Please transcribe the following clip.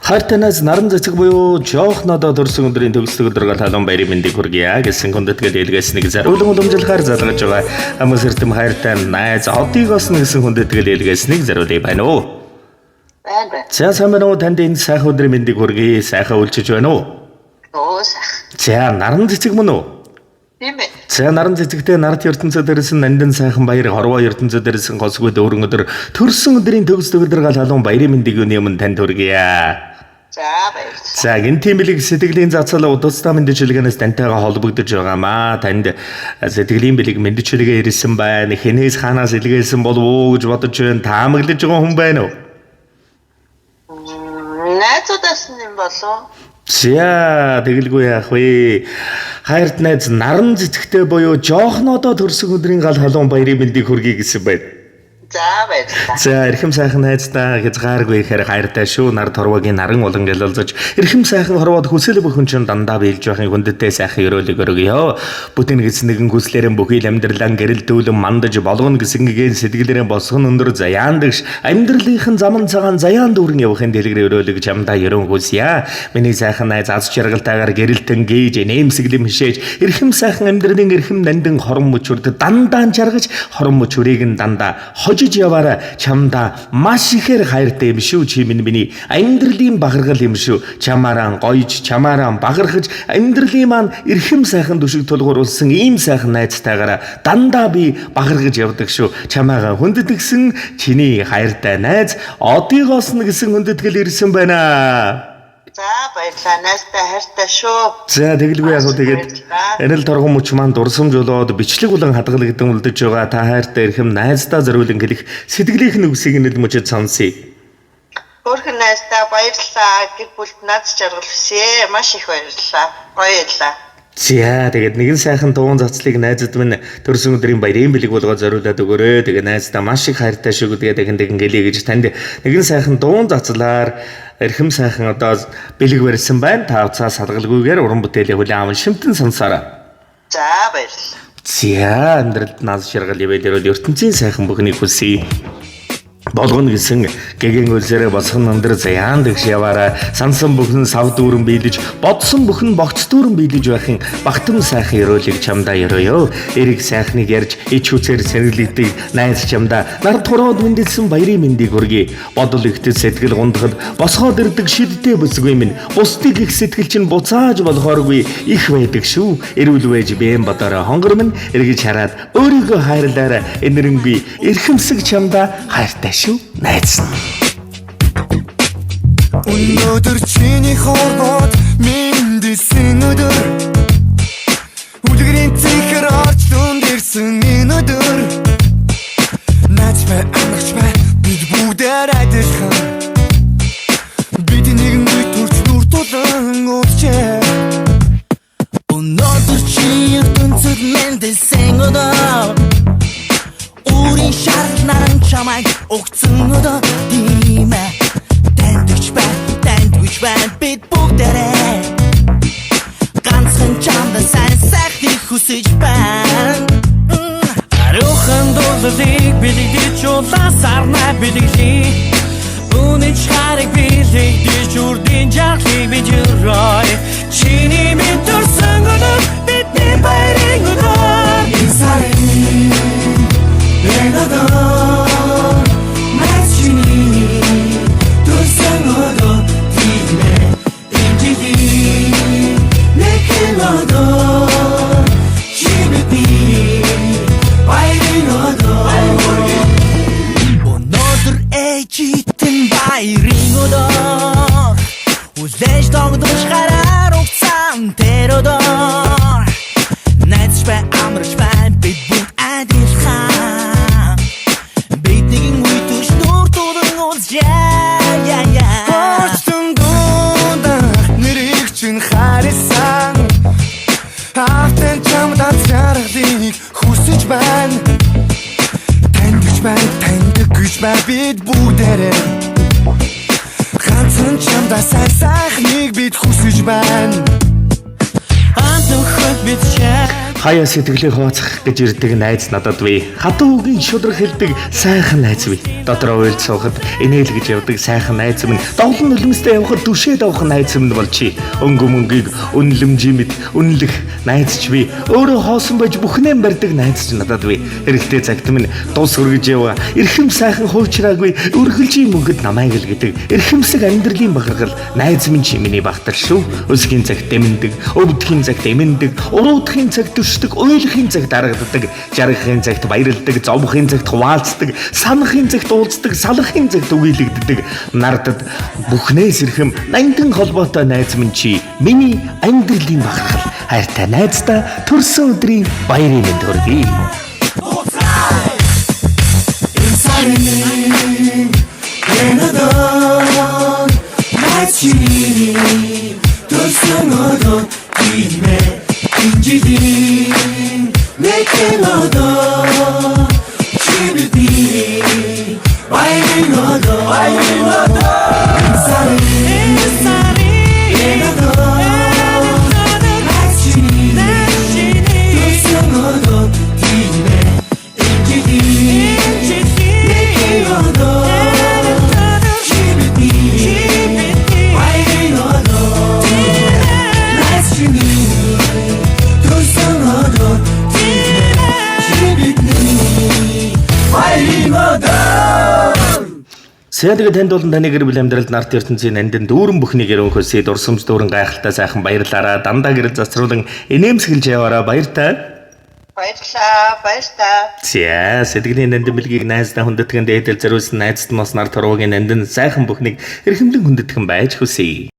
Хартанаас наран цэцэг буюу жоохнодоо төрсөн өдрийн төгсдөг өдрөөр халуун баярын мэндийг хүргье гэсэн хүндэтгэл илгээс нэг зариулан уламжлахаар залгаж байгаа хүмүүс эрдэм хайртай найз одыг осно гэсэн хүндэтгэл илгээс нэг зариулъя байна уу? Байна. За сайн байна уу? Танд энэ сайхан өдрийн мэндийг хүргье. Сайхан үлчиж байна уу? Oo сайхан. За наран цэцэг мөн үү? Тийм ээ. За наран цэцэгтэй нарт ертөнцөд ирсэн нандин сайхан баяр хорвоо ертөнцөд ирсэн госгүй дөрөн өдөр төрсөн өдрийн төгсдөг өдрөөр халуун баярын мэндийг өмнө танд хүргье. За баярлалаа. За гин тиймлэг сэтгэлийн зацал удаа мэдчилгээнээс тантайгаа холбогдож байгаамаа. Танд сэтгэлийн бэлэг мэдчилгээ ирсэн байна. Хэнээс хаанаас илгээсэн болов уу гэж бодож байна. Таамаглаж байгаа хүн байна уу? Найзуудаас нь юм болов. За тэгэлгүй яах вэ? Хайрт найз наран цэцэгтэй буюу жоохнодоо төрсөн өдрийн гал халуун баярын мэндийг хүргэе гэсэн байна. За баярлалаа. За эрхэм сайхан найздаа хязгааргүй ихээр хайртай шүү. Нар торвогийн наран улан ялалзаж эрхэм сайхан хорвоод хүсэл бүхэн чинь дандаа биелж байхын хүндэттэй сайхан өрөөлөг өргөё. Бүтэн гэс нэгэн хүслээрэн бүхий амьдралан гэрэлтүүлэн мандаж болгоно гэсэнгийн сэтгэлээрэн босгон өндөр заяандагш амьдралынхын заман цагаан заяан дүүрэн явахын дэлгэр өрөөлөг чамдаа ерөн хүсье. Миний сайхан найз аз жаргалтайгаар гэрэлтэн гээж нэмсэглэм хишээж эрхэм сайхан амьдралын эрхэм нандин хорон мөчүрд дандаа жаргаж хорон мөчүрийг нь дандаа жиж яваараа чамда маш ихээр хайртай юм шүү чи миний амьдралын багаргал юм шүү чамаараа гоёж чамаараа багархаж амьдралын маань эрхэм сайхан түшиг тулгууруулсан ийм сайхан найзтайгаараа дандаа би багаргаж явдаг шүү чамаагаа хүндэтгсэн чиний хайртай найз одыгоос нь гэсэн хүндэтгэл ирсэн байна. За баярлалаа. Найзтай хайртай шүү. За тэгэлгүй яг уу тэгээд энэл торгон мөч маань дурсамж болоод бичлэг болон хадгалагдсан үлдэж байгаа та хайртай эрхэм найздаа зориулан хэлэх сэтгэлийнх нь үгсийг энэл мөчөд сонсъё. Өөрхөн найзтай баярлалаа. Гэр бүлд наад жаргал хүсье. Маш их баярлалаа. Гоё яллаа. За тэгээд нэгэн сайхан дуун цацлыг найзад минь төрсөн өдрийн баярын бэлэг болгоод зориулаад өгөөрэй. Тэгээд найздаа маш их хайртай шүү гэдгээ дахин хэлье гэж танд нэгэн сайхан дуун цацлаар эрхэм сайхан одоо бэлэг барьсан байна. Та уцаа салгалгүйгээр уран бүтээлээ хүлээн аван шимтэн сонсоорой. За баярлалаа. За амьдралд наз жаргал ивэлэрэл ертөнцийн сайхан бүхнийг хүсье. Болгоно гэсэн гэгэн үлсээрээ босгон өндөр заяан дэгш яваараа сансан бүхэн сав дүүрэн биелэж бодсон бүхэн богц дүүрэн биелэж байхын багтам сайхан өрөөлийг чамдаа өрөөё. Эрэг сайхныг ярьж ич хүчээр сэргэлэгдэг найз чамдаа нар тураад мэндэлсэн баярын мэндийг хүргэе. Бодол ихтэй сэтгэл гундахад босгоод ирдэг шидтэй бүсгүй минь бусдыг их сэтгэл чинь буцааж болохооргүй их байдаг шүү. Эрүүл байж бэм бодороо хонгор минь эргэж хараад өөрийгөө хайрлаарай. Энэрэнгүй эрхэмсэг чамдаа хайртай шүү найз. Өнөөдөр чиний хорвоод мэндэлсэн өдөр үлгэрийн цэхэр орж дүнд ирсэн энэ өдөр найз бай амарч бай бид бүгдээр адилхан бид нэгэн үед төрч нүр тулан уулзчээ. Өнөөдөр чи ертөнцөд мэндэлсэн өдөр Урийн шарт наран чамайг өгцөн өдөр тийм ээ Тандгч байна бид бүгдээрээ ганцхан чамда сайн сайхныг хүсэж байна. Арухан дуулыг бэлэгдэж улаасарнаа бэлэглэе Үнэч харыг бэлэгдэж үрдийн жаргалыг бид өрөөе Чиний минь төрсөн өдөр бидний баярын өдөр Инсарын Ленодор Мачини Төрсөн өдөр тийм ээ Инжиди Некелодор Чибэти Баярын өдөр Өнөөдөр ээжитэн баярын өдөр Үлээж тогдож гараар угцаан тэр өдөр Найз бай амарч бай бид бүгд адилхан Хостон дунда нэрийг чин харсан Автан чамдаа жаргалыг хүсэж байна Тандгч бай бид бүгдээрээ ганцхан чамдаа сайн сайхныг бид хүсэж байна Антохот бид чаа Хаяа сэтгэлээ хооцох гэж ирдэг найз надад бий. Хатуу үгийн шудраг хэлдэг сайхан найз бий. Дотроо уйлд суухад инээлгэж явдаг сайхан найз минь. Довлон нулимстэй явхад түшээд авах найз минь болчи. Өнгө мөнгийг үнлэмжимэд үнэлэх найз ч бий. Өөрөө хоосон байж бүхнээ барьдаг найз ч надад бий. Хэрэгтэй цагт минь дус өргөж яваа. Эрхэм сайхан хуучраагүй өргөлжийн мөнгөд намайг л гэдэг. Эрхэмсэг амьдралын бахархал найз минь чи миний багтал шүү. Өсгийн цагт дэмэндэг, өвдгийн цагт эмэндэг, уруудахын цагт төшдөг, уйлахын цагт дарагддаг, жаргахын цагт баярлдаг, зовхын цагт хуваалцдаг, санахын цагт уулздаг, салахын цагт үгийлэгддэг. Нардад бүхнээс эрхэм нандин холбоотой найз минь чи миний амьдралын бахархал. Хайртай найздаа төрсөн өдрийн баярын мэнд хүргэе. Сэдэг танд болон таны гэр бүл амьдралд нарт ертөнцийн нандин дүүрэн бүхнийг өрөнхөсөй дурсамж дүүрэн гайхалтай сайхан баярлаараа дандаа гэрэл засруулан инээмсэглэж яваараа баяртай. Баярлалаа. Баярлалаа. Зя сэдэгний нандин бэлгийг найздаа хүндэтгэн дээдэл зориулсан найзт нас нар торвогийн нандин сайхан бүхнийг эрхэмлэн хүндэтгэн байж хүсье.